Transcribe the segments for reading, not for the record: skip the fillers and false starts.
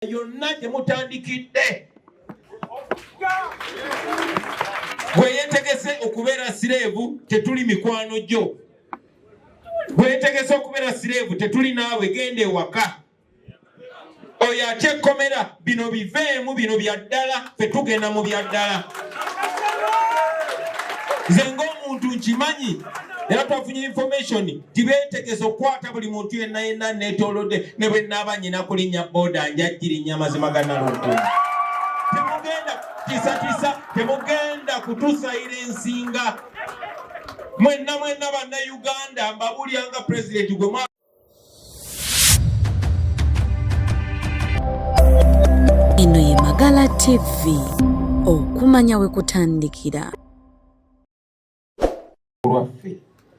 yonna temutandikidde bwe yetegese okubeera sireevu tetuli mikwano gyo, bwe yetegese okubeera sireevu tetuli naawe, genda ewaka. Oyo ate ekkomera bino biveemu, bino bya ddala, ffe tugenda mu bya ddala. Nze ng'omuntu nkimanyi era twafunye information tibeetegese okukwata buli muntu yenna neetoolodde ne bwe nnaaba nnyina kulinnya booda njaggirinnya mazima gannalunkumu. Temugenda tiisatiisa, temugenda kutusayira ensinga. Mwenna bannayuganda mbabuulira nga pulezidenti gwe Eno ye Magala TV, okumanya we kutandikira.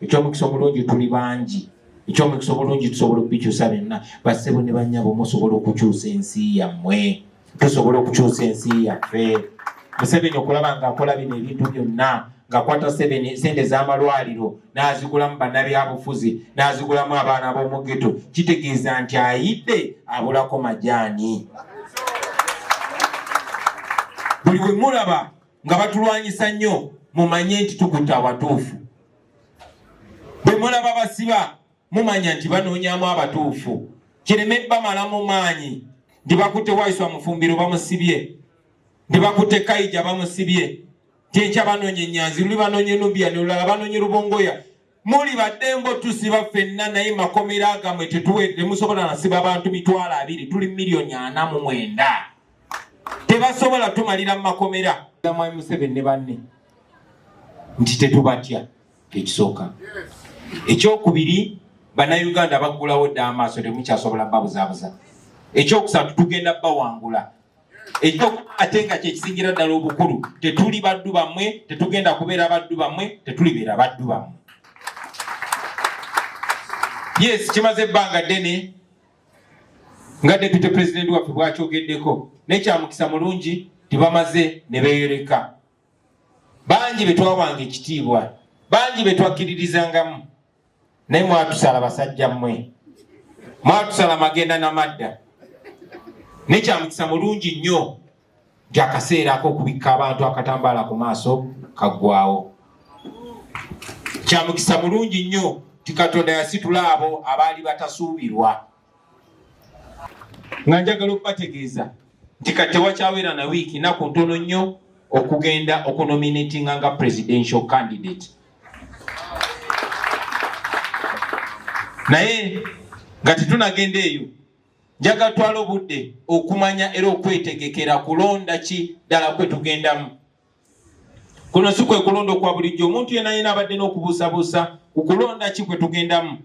Ekyomukisa omulungi tuli bangi, ekyomukisa omulungi tusobola okubikyusa benna. Bassebo ne bannyabo musobola okukyusa ensi yammwe, tusobola okukyusa ensi yaffe. Museveni okulaba ng'akola bino ebintu byonna, ng'akwata sente z'amalwaliro n'azigulamu bannabyabufuzi n'azigulamu abaana b'omu ghetto, kitegeeza nti ayidde abulako majaani. Buli we mulaba nga batulwanyisa nnyo mumanye nti tukutte abatuufu. Bwe mulaba basiba mumanya nti banoonyaamu abatuufu. Kireme bamala mu maanyi nti bakutte Waiswa Mufumbiro bamusibye, nti bakutte Kaija bamusibye, kyenkya banoonya Enyanzi, luli banoonya Nubia, olulala banoonya Rubongoya. Muli baddembo tusiba ffenna naye makomera agamwe temusobola nasiba abantu 200,000, tuli 4,049,000. Tebasobola tumalira mu makomera. Mwami Museveni ne banne nti tetubatya, ekisooka. Ekyokubiri, bannayuganda baggulawo dda amaaso, temukyasobola babuzaabuza. Ekyokusatu, tugenda bawangula. Ate nga kyekisingira ddala obukulu, tetuli baddu bammwe, tetugenda kubeera baddu bammwe, tetulibeera baddu bammwe. Yes, kimaze ebbanga ddene nga deputy president waffe bw'akyogeddeko, n'ekyamukisa mulungi tibamaze ne beeyoleka. Bangi be twawanga ekitiibwa, bangi be twakkiririzangamu, naye mwatusala basajja mmwe, mwatusala magenda n'amadda. N'ekyamukisa mulungi nnyo nti akaseera ak'okubikka abantu akatambaala ku maaso kaggwawo. Kyamukisa mulungi nnyo nti Katonda yasitula abo abaali batasuubirwa. Nga njagala okubategeeza nti kati tewakyabeera na wiiki, nnaku ntono nnyo okugenda okunominatinga nga presidential candidate. Naye nga tetunagenda eyo, njagala twala obudde okumanya era okwetegekera kulonda ki ddala kwe tugendamu. Kuno si kwe kulonda okwa bulijjo, omuntu yenna yenna abadde n'okubuusabuusa ku kulonda ki kwe tugendamu.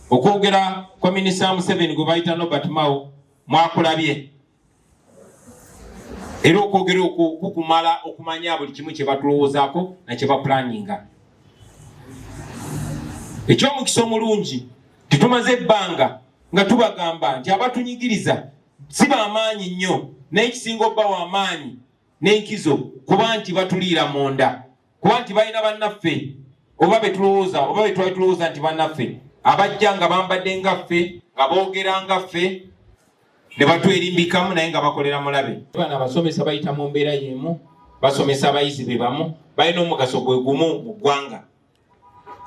Okwogera kwa Minisita Museveni gwe bayita Norbert Mao mwakulabye, era okwogera okwo kukumala okumanya buli kimu kye batulowoozaako na kye bapulaninga. Ekyomukisa omulungi titumaze ebbanga nga tubagamba nti abatunyigiriza si bamaanyi nnyo, naye ekisinga obba w'amaanyi n'enkizo kuba nti batuliira munda, kuba nti balina bannaffe oba betulowooza oba betwali tulowooza nti bannaffe abajja nga bambadde ngaffe, nga boogera ngaffe, ne batwerimbikamu naye nga bakolera mulabe. Bana abasomesa bayita mu mbeera y'emu, basomesa abayizi be bamu, balina omugaso gwe gumu mu ggwanga.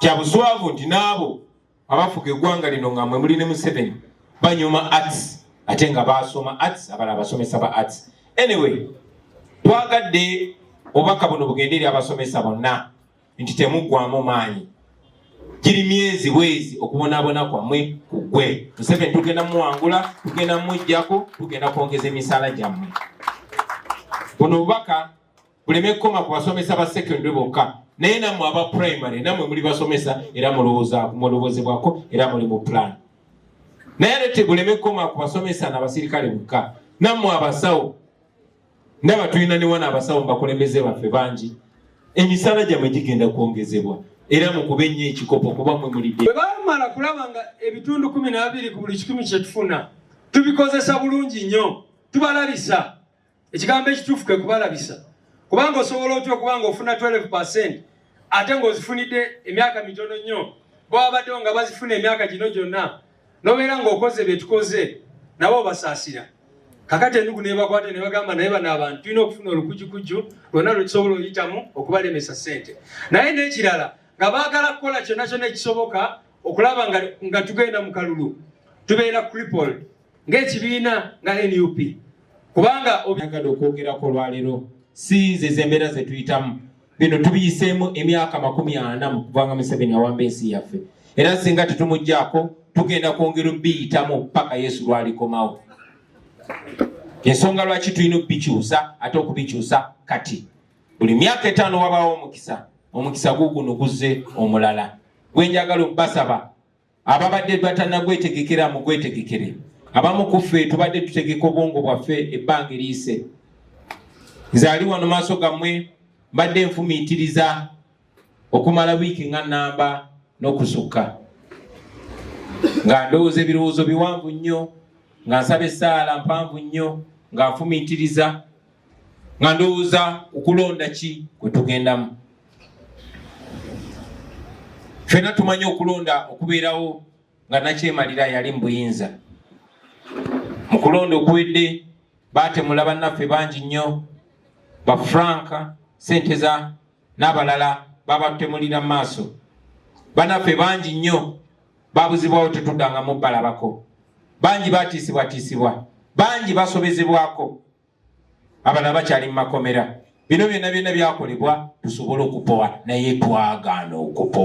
Kya buswavu nti n'abo abafuga eggwanga lino nga mwe muli ne Museveni banyuma arts ate nga basoma arts, abalala basomesa ba arts. Anyway, twagadde obubaka buno bugende eri abasomesa bonna nti temuggwamu maanyi. Giri myezi bwezi okubonaabona kwammwe ku ggwe. Museveni tugenda muwangula, tugenda mujjako, tugenda kwongeza emisaala gyammwe. Buno obubaka buleme kukoma ku basomesa ba secondary bokka, naye nammwe aba primary nammwe muli basomesa era mulowoozebwako era muli mu plan. Naye ate buleme kukoma ku basomesa n'abasirikale bokka, nammwe abasawo ndaba tulina ne wana abasawo mubakulembeze baffe bangi, emisaala gyammwe gigenda kwongezebwa era mukube nnyo ekikopo kuba mwe mulidde. Bwe bamala kulaba nga ebitundu 12 ku buli 100 kye tufuna tubikozesa bulungi nnyo, tubalabisa. Ekigambo ekituufu kwe kubalabisa, kubanga osobola otya okubanga ofuna 12% ate ng'ozifunidde emyaka mitono nnyo, bo abaddewo nga bazifuna emyaka gino gyonna, n'obeera ng'okoze bye tukoze nabo basaasira. kakati ennugu nebakwata ne bagamba naye bano abantu tulina okufuna olukujjukujju lwonna lwetusobola oyitamu okubalemesa ssente. Naye n'ekirala nga baagala kukola kyonna kyonna ekisoboka okulaba nga tugenda mu kalulu tubeera crippled ng'ekibiina nga NUP. Kubanga oyagala okwogerako olwaleero si nze zembeera ze tuyitamu. Bino tubiyiseemu emyaka 40 mu kuvanga Museveni awamba ensi yaffe. Era singa tetumuggyako tugenda kwongera obiyitamu paka Yesu lwalikomawo. Ensonga lwaki tulina okubikyusa ate okubikyusa kati. Buli myaka 5 wabaawo omukisa. Omukisa guguno guzze omulala. Gwe njagala okubasaba ababadde batannagwetegekera mu gwetegekere. Abamu ku ffe tubadde tutegeka obwongo bwaffe ebbanga eriyise. Nze ali wano maaso gammwe mbadde nfumiitiriza okumala wiiki nga nnamba n'okusukka. Nga ndowooza ebirowoozo biwanvu nnyo, nga nsaba essaala mpanvu nnyo, nga nfumiitiriza, nga ndowooza okulonda ki kwe tugendamu. Ffenna tumanyi okulonda okubeerawo nga Nakyemalira yali mu buyinza. Mu kulonda okuwedde baatemula bannaffe bangi nnyo, ba Frank Senteza n'abalala babatemulira mu maaso. Bannaffe bangi nnyo babuzibwawo tetuddangamu balabako. Bangi batiisibwatiisibwa, bangi basobezebwako, abalala bakyali mu makomera. Bino byonna byakolebwa tusobole okupowa, naye twagaana okupowa.